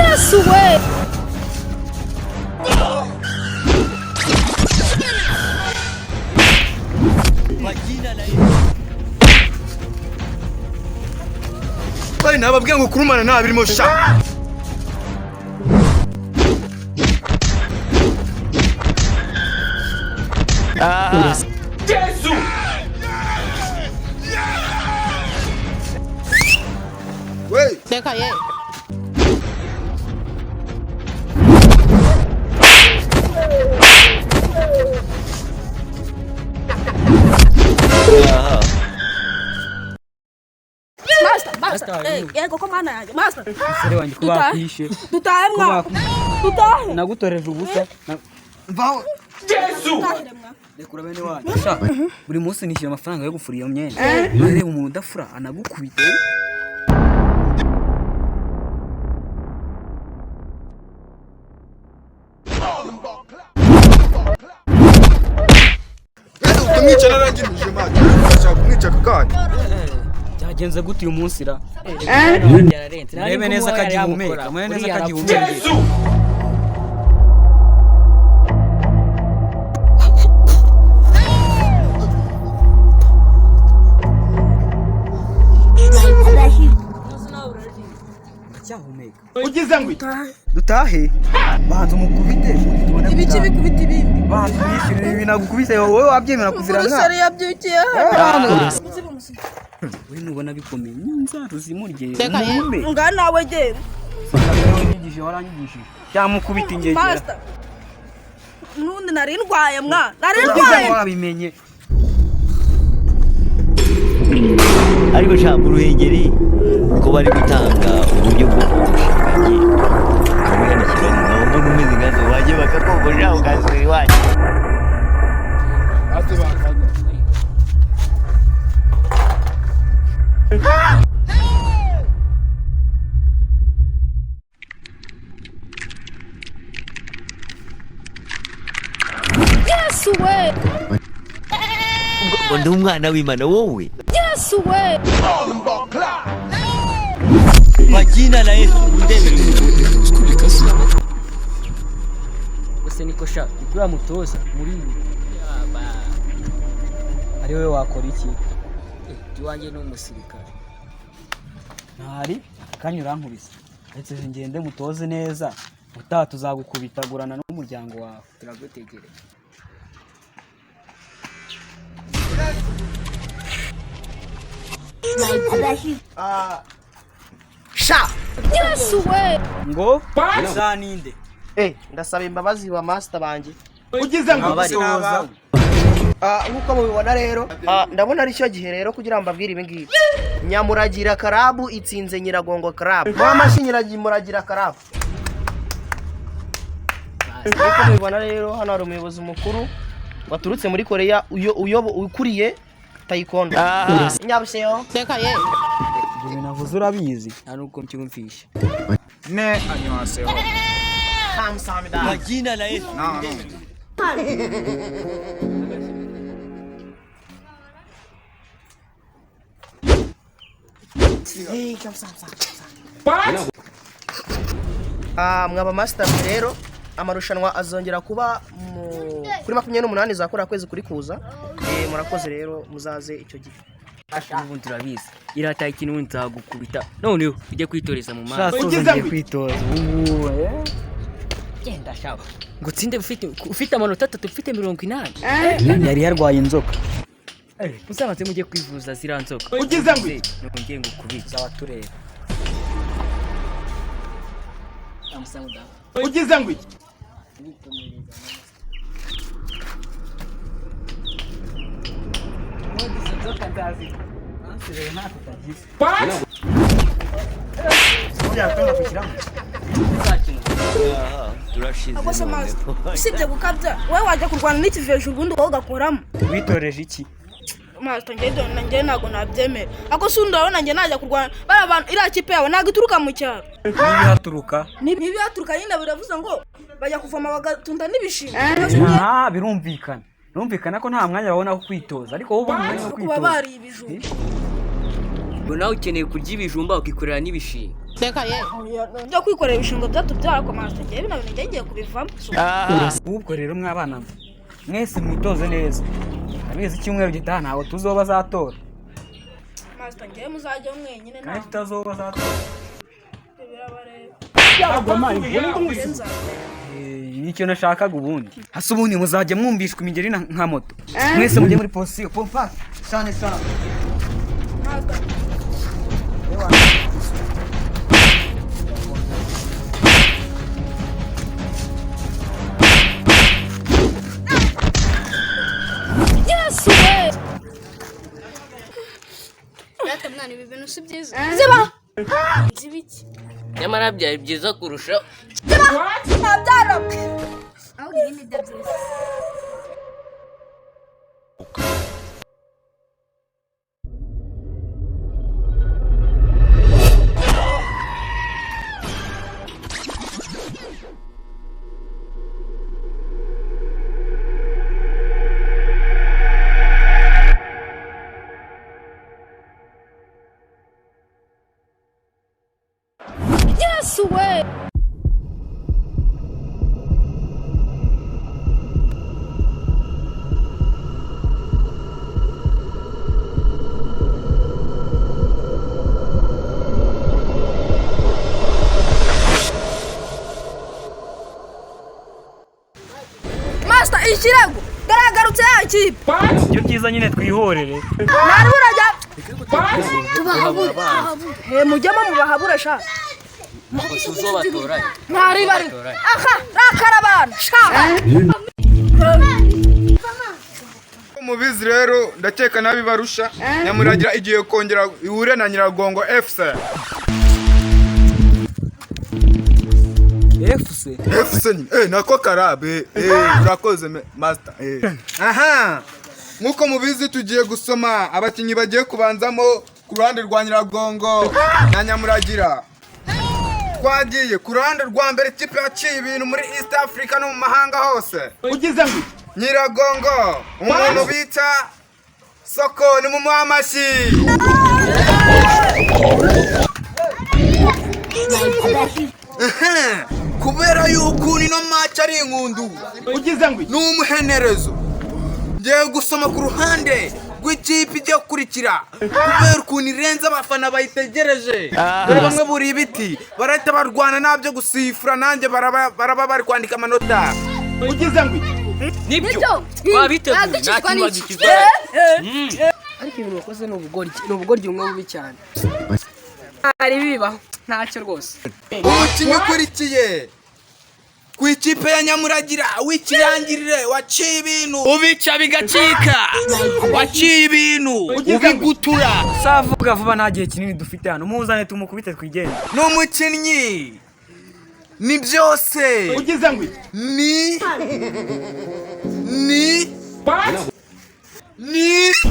Yes way. Bari nababwiye ngo kurumana nta birimo sha. Jesus! Wait. Deka ye. Master. Yego ko mana yanjye. Master. Sere wanjye kuba kwishe. Dutahe mwa. Dutahe. Nagutoreje ubusa. Mvaho. Jesus! Rekura bene wanyu. Sha. Buri munsi nishyura amafaranga yo gufura iyo myenda. Reba umuntu udafura anagukubita. Utamwica narangirije manje. Ndashaka kumwica kakanya. Byagenze gute uyu munsi ra? Rebe neza kagihumeka. Mwe neza kagihumeka. Jesus! Cyahumeka. Ugize ngo Dutahe. Banza umukubite. Ibiki bikubita ibindi. Banza yishyurira ibintu agukubise wowe wabyemera kuzira nka. Umusore yabyukiye. Wewe nubona bikomeye. Nzaru zimurye. Deka ye. Nga nawe genda. Waranyigishije. Cyamukubita ingegera. Master. Nundi nari ndwaye mwa. Nari Ugize ndwaye. wabimenye. ariko sha mu Ruhengeri ko bari gutanga uburyo bwo kugushinganye kamugana Kigali naho mbona umeze nkazo bagiye bakakogorera ukazira iwacu Ate bakaza. Yes way. ngo ndi umwana w'Imana wowe Yes way. kwa jina la Yesu ndebe Ese niko sha ibyo mutoza muri ari we wakora iki? Iwanjye no umusirikare. Ntari kanyura nkubise. Etse ngende mutoze neza. Utaha tuzagukubitagurana n'umuryango wawe. Turagutegereje. Sha! Yes way. Ngo uzaninde. Ndasaba imbabazi wa master banje. ugize ngo Nkuko mubibona rero, ndabona ari cyo gihe rero kugira ngo mbabwire ibi ngibi. Nyamuragira karabu itsinze Nyiragongo karabu. Mamashi Nyiragira karabu. Nkuko mubibona rero hano hari umuyobozi mukuru waturutse muri Korea ukuriye taekwondo. Nyabuseyo. Deka ye. Ibyo navuze urabizi. Ari uko mbyumvisha. Ne annyeonghaseyo. Kamsahamnida. kwa jina la Yesu Mwaba master rero amarushanwa azongera kuba kuri 28 zakora kwezi kuri kuza. Murakoze rero muzaze icyo gihe. Ubu turabizi. Irata ikintu nzagukubita. Noneho ujye kwitoreza mu maso. Ugize ngo kwitoza. Genda shaba. Ngo tsinde ufite amanota 3 ufite 80. Yari yarwaye inzoka. Muzabanze mujye kwivuza zira nzoka. ugize ngo Nongeye ngukubitsa abatureba. Amusamuda. ugize ngo turashize Agose master. Usibye gukabya, wewe wajya kurwana n'ikiveje ubundi wowe ugakoramo. Witoreje iki? Master njye ntago nabyemera. Ako sundi urabona njye najya kurwana. Bara abantu ira kipe yawe ntago ituruka mu cyaro. Nibihaturuka. Nibi haturuka nyine biravuze ngo bajya kuvoma bagatunda n'ibishimwe. Birumvikana. Numvikana ko nta mwanya babona wo kwitoza ariko wowe umwanya wo kuba kwitoza. bari ibijumba. Ngo nawe ukeneye kurya ibijumba ukikorera n'ibishimwe. njya kwikorera ibishingwe byatubyara ko master njye bino bintu ngiye kubivamo. ubwo rero mwabana mwe mwese mwitoze neza abizi icyumweru gitaha ntawe tuzoba azatora Master njye muzajya mwenyine kandi nta tutazoba azatora birabareba. nicyo nashakaga ubundi hasi ubundi muzajya mwumvishwa imigeri nka moto mwese mujye muri posiyo pompa cyane cyane Data mwana ibi bintu si byiza. Ziba. Zibiki. Nyamara byari byiza kurushaho. Nabyara. Aho ibindi byiza. Yes way. Master ikirego garagarutse yakipe. icyo cyiza nyine twihorere Nari burajya. Tubahabura. Mujyamo mubahabura sha. Tuzobatoranye. Ntari bari. Aha, rakarabana sha. mubizi rero ndakeka nabibarusha Nyamuragira igiye kongera ihure na Nyiragongo FC. FC nyine nako karabe urakoze master aha nkuko mubizi tugiye gusoma abakinyi bagiye kubanzamo ku ruhande rwa Nyiragongo na Nyamuragira. Twagiye ku ruhande rwa mbere ikipe yaciye ibintu muri East Africa no mu mahanga hose. ugize ngo Nyiragongo umuntu bita Soko ni mu mwamashi. Kubera yuko nino match ari inkundu ugize ngo n'umuhenerezo ngiye gusoma ku ruhande rw'ikipe ijya kurikira kubera ukuntu irenze abafana bayitegereje. Dore bamwe buri ibiti barahita barwana nabyo gusifura nanjye baraba bari kwandika amanota. ugize ngo Nibyo. Twabiteguye nta kintu bagikiza. ariko ibintu wakoze ni ubugoryi bumwe bubi cyane ari bibaho ntacyo rwose. Umukinnyi ukurikiye ku ikipe ya Nyamuragira w'ikirangirire waciye ibintu Ubica bigacika. Waciye ibintu. ubigutura. savuga vuba nta gihe kinini dufite hano muzane tumukubite twigende. n'umukinnyi ni byose ugize ngo ni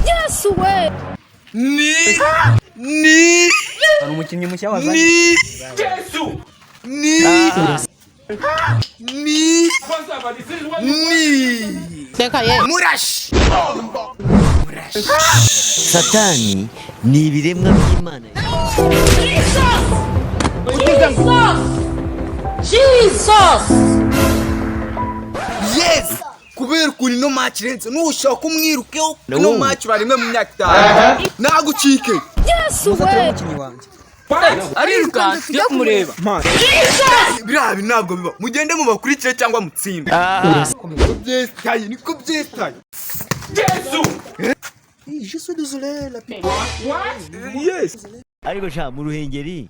Yes way. ni hari umukinnyi mushya wazanye ni Yesu ni Murashi. satani ni ibiremwa by'imana ugize ngo Yes kubera ukuntu ino match irenze nushaka kumwirukeho ino match barimwe mu myaka itanu nagucike. Yes muzatire way. umukinnyi wanjye Ariruka tujye kumureba. biriya ntabwo biba mugende mubakurikire cyangwa mutsinde. Niko byestaye niko byestaye. Yesu Je suis désolé la pipe. yes ariko sha mu ruhengeri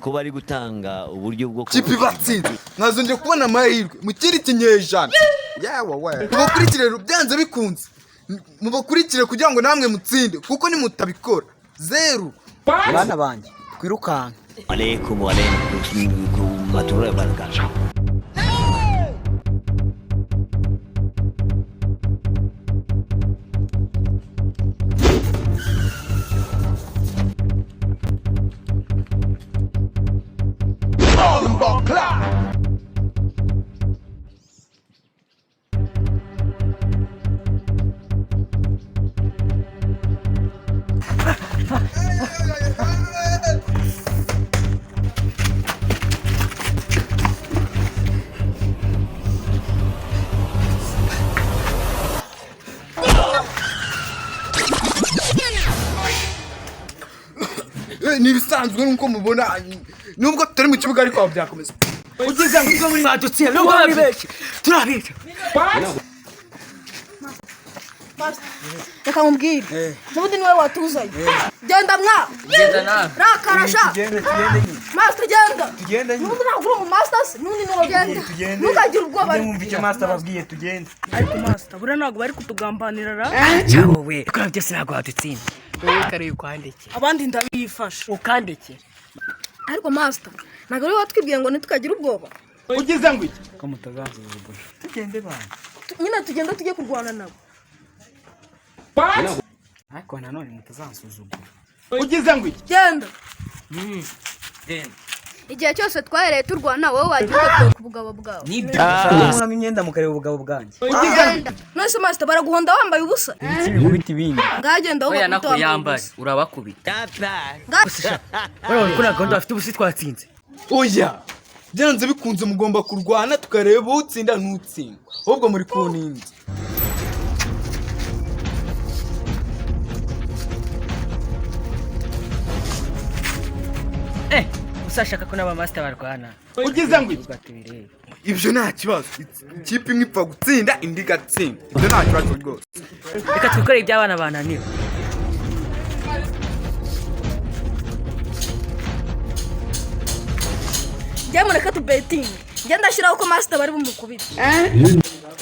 ko bari gutanga uburyo bwo Kipi batsinze mwazongeye kubona amahirwe mu kindi kinyejana. Yawa we mubakurikire rero byanze bikunze mubakurikire kugira ngo namwe mutsinde kuko nimutabikora zeru. bana banjye twirukanka alaikum matura baraka ibisanzwe nkuko mubona nubwo tutari mu kibuga ariko byakomeza Ugeze ngo ubwo muri badutsinda nubwo muri benshi turabica. Reka mubwire. N'ubundi niwe watuzanye. Genda mwa. Genda nawe. Rakarasha. Tugende. Master genda. Tugende. N'ubundi ntabwo uri mu masters, n'ubundi niwe genda. Ntukagira ubwoba. Mwumva icyo master babwiye tugende. Ariko master, buriya ntabwo bari kutugambanira ra. Cyabo we. Ukora byose ntabwo wadutsinda. Wowe kare ukwandike. Abandi ndabifasha. Ukandike. Ariko master, ntabwo ari watwibwiye ngo ntitukagira ubwoba. Ugeze ngo iki? Ko mutazazubura. Tugende bana. Nyine tugenda tujye kurwana nabo. Ariko nanone mutazansuzugura. Ugeze ngo iki? Genda. Genda. Igihe cyose twahereye turwana wowe wagiye ku bugabo bwawe. Nibyo. Muramo imyenda mukareba ubugabo bwanjye. Nose master baraguhonda wambaye ubusa. Ibiki bikubita ibindi. Ngagenda aho Oya nako yambaye. Urabakubita. Wewe kuna gahunda afite ubusi twatsinze. oya byanze bikunze mugomba kurwana tukareba utsinda n'utsindwa ahubwo muri kuninda Usashaka ko n'aba master barwana. Ugeze ngo iki? ibyo nta kibazo ikipe imwe ipfa gutsinda indi igatsinda ibyo nta kibazo rwose Reka twikore iby'abana bananiwe. Njye mureka tu betting. Genda shiraho ko master bari bumukubita.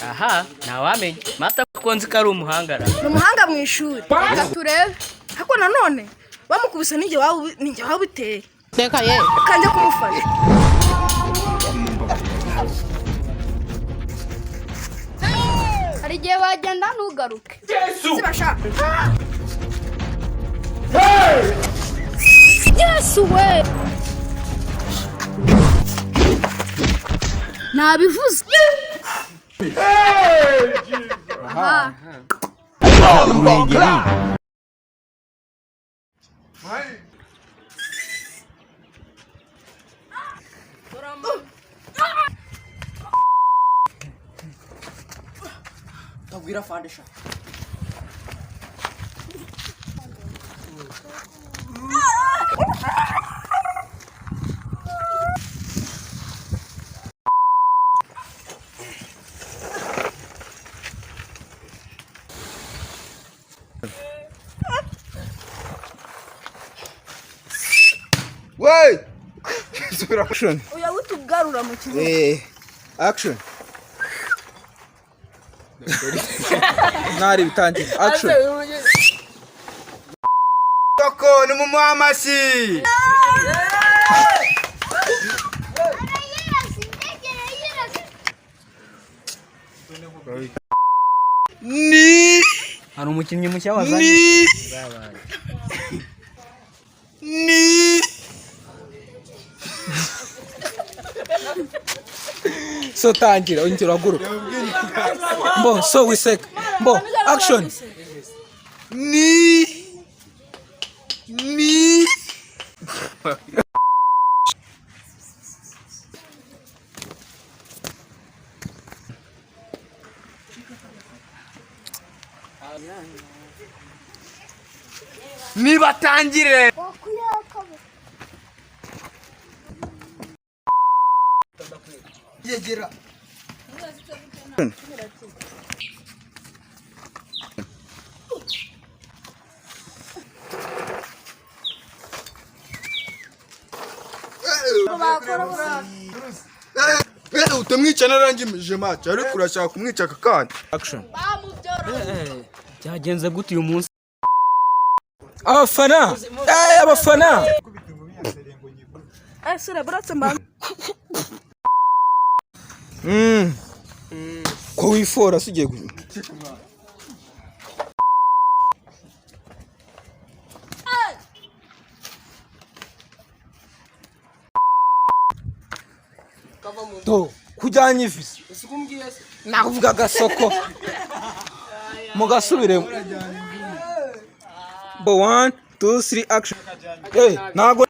Aha, ntawamenye. Master kuko nzi ko ari umuhangara. Ni umuhanga mu ishuri. Reka turebe. Ariko nanone bamukubise ninjye waba biteye. Reka ye. Kanje kumufasha. Hari igihe wagenda ntugaruke. Sibashaka. Yesu we. Nabivuze. Aha. Ruhengeri. Tabwira fandesha. Wey! Action. Oya utugarura mu kibuga. Action. Nari bitangiye. Action. Koko ni mu mwamashi. Ni Hari umukinnyi mushya wazanye. Ni So tangira ongera uhaguruka. Mbo so wiseka. Mbo action. Ni nibatangire yegera utamwica narangije match ariko urashaka kumwica aka kanya Action. Byagenze gute uyu munsi? Abafana. Abafana. Sura buratse mba. Ko wifora sugiye guyu. To kujyanye ivisi. Nakuvuga gasoko. Mugasubiremo. Bo 1 2 3 action. Nago